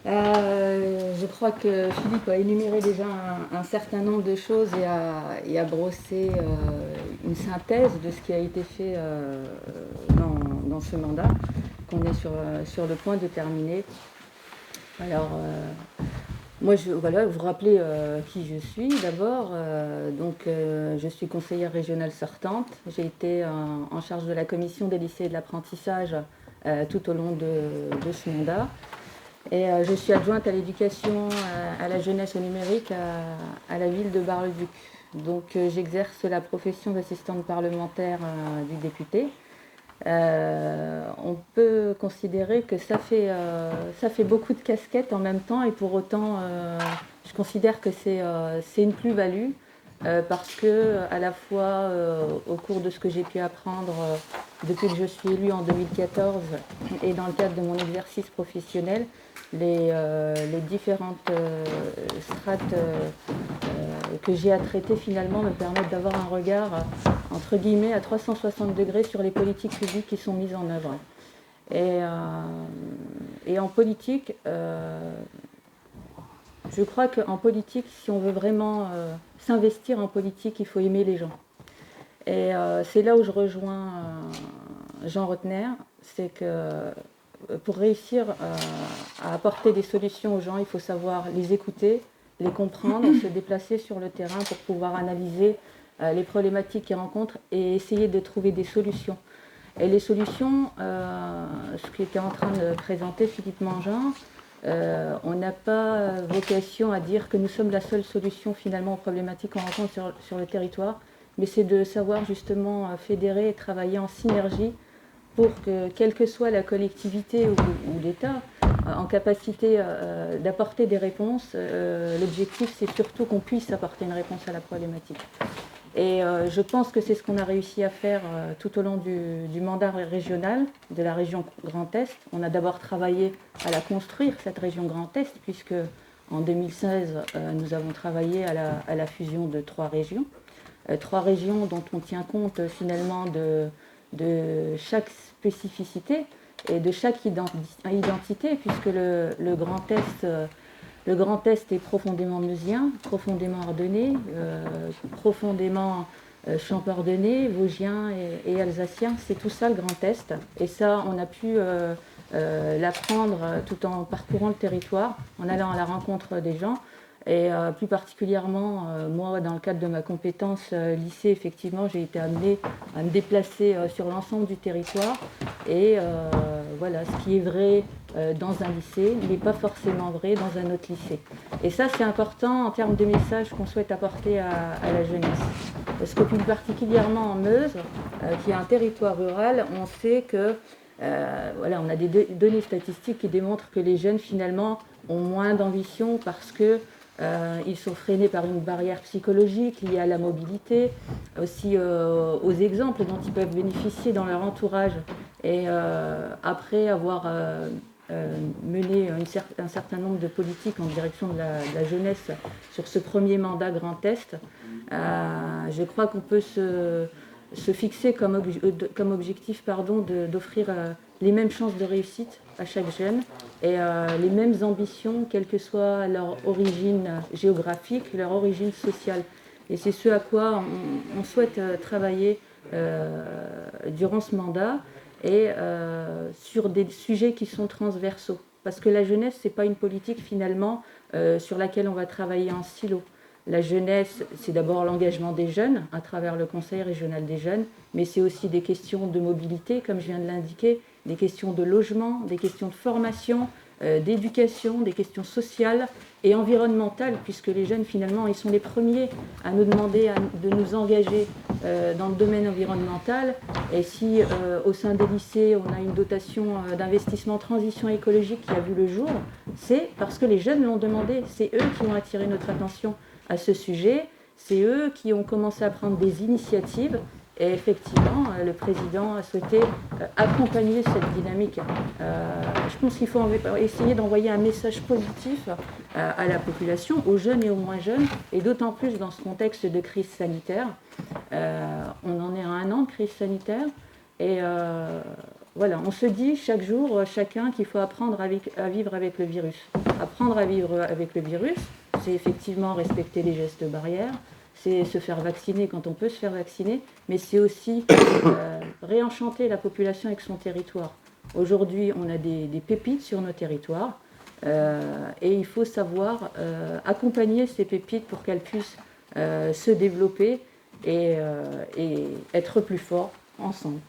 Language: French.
Je crois que Philippe a énuméré déjà un certain nombre de choses et a brossé une synthèse de ce qui a été fait dans ce mandat qu'on est sur le point de terminer. Alors, moi, voilà, vous rappelez qui je suis d'abord. Je suis conseillère régionale sortante. J'ai été en charge de la commission des lycées et de l'apprentissage tout au long de ce mandat. Et je suis adjointe à l'éducation, à la jeunesse au numérique à la ville de Bar-le-Duc. J'exerce la profession d'assistante parlementaire du député. On peut considérer que ça fait beaucoup de casquettes en même temps et pour autant, je considère que c'est une plus-value parce que à la fois au cours de ce que j'ai pu apprendre depuis que je suis élue en 2014 et dans le cadre de mon exercice professionnel, les différentes strates que j'ai à traiter finalement me permettent d'avoir un regard entre guillemets à 360 degrés sur les politiques publiques qui sont mises en œuvre. Et en politique, je crois qu'en politique, si on veut vraiment s'investir en politique, il faut aimer les gens. Et c'est là où je rejoins Jean Rotner, c'est que pour réussir à apporter des solutions aux gens, il faut savoir les écouter, les comprendre, se déplacer sur le terrain pour pouvoir analyser les problématiques qu'ils rencontrent et essayer de trouver des solutions. Et les solutions, ce qu'était en train de présenter Philippe Mangin, on n'a pas vocation à dire que nous sommes la seule solution finalement aux problématiques qu'on rencontre sur le territoire, mais c'est de savoir justement fédérer et travailler en synergie pour que, quelle que soit la collectivité ou l'État, en capacité d'apporter des réponses, l'objectif c'est surtout qu'on puisse apporter une réponse à la problématique. Et je pense que c'est ce qu'on a réussi à faire tout au long du mandat régional de la région Grand Est. On a d'abord travaillé à la construire, cette région Grand Est, puisque en 2016, nous avons travaillé à la fusion de trois régions dont on tient compte finalement de chaque spécificité et de chaque identité, puisque le Grand Est est profondément meusien, profondément ardennais, profondément champardonnais, vosgien et alsacien. C'est tout ça le Grand Est. Et ça, on a pu l'apprendre tout en parcourant le territoire, en allant à la rencontre des gens. Et plus particulièrement, moi, dans le cadre de ma compétence lycée, effectivement, j'ai été amenée à me déplacer sur l'ensemble du territoire. Et voilà, ce qui est vrai dans un lycée n'est pas forcément vrai dans un autre lycée. Et ça, c'est important en termes de message qu'on souhaite apporter à la jeunesse. Parce que plus particulièrement en Meuse, qui est un territoire rural, on sait que voilà, on a des données statistiques qui démontrent que les jeunes, finalement, ont moins d'ambition parce que ils sont freinés par une barrière psychologique liée à la mobilité, aussi aux exemples dont ils peuvent bénéficier dans leur entourage. Et après avoir mené un certain nombre de politiques en direction de la jeunesse sur ce premier mandat Grand Est, je crois qu'on peut se fixer comme objectif d'offrir les mêmes chances de réussite à chaque jeune et les mêmes ambitions, quelle que soit leur origine géographique, leur origine sociale. Et c'est ce à quoi on souhaite travailler durant ce mandat et sur des sujets qui sont transversaux. Parce que la jeunesse, ce n'est pas une politique finalement sur laquelle on va travailler en silo. La jeunesse, c'est d'abord l'engagement des jeunes à travers le Conseil régional des jeunes, mais c'est aussi des questions de mobilité, comme je viens de l'indiquer, des questions de logement, des questions de formation, d'éducation, des questions sociales et environnementales, puisque les jeunes, finalement, ils sont les premiers à nous demander de nous engager dans le domaine environnemental. Et si au sein des lycées, on a une dotation d'investissement transition écologique qui a vu le jour, c'est parce que les jeunes l'ont demandé. C'est eux qui ont attiré notre attention à ce sujet. C'est eux qui ont commencé à prendre des initiatives. Et effectivement, le président a souhaité accompagner cette dynamique. Je pense qu'il faut essayer d'envoyer un message positif à la population, aux jeunes et aux moins jeunes, et d'autant plus dans ce contexte de crise sanitaire. On en est à 1 an de crise sanitaire, et voilà, on se dit chaque jour, chacun, qu'il faut apprendre à vivre avec le virus. Apprendre à vivre avec le virus, c'est effectivement respecter les gestes barrières, c'est se faire vacciner quand on peut se faire vacciner, mais c'est aussi réenchanter la population avec son territoire. Aujourd'hui, on a des pépites sur nos territoires et il faut savoir accompagner ces pépites pour qu'elles puissent se développer et être plus forts ensemble.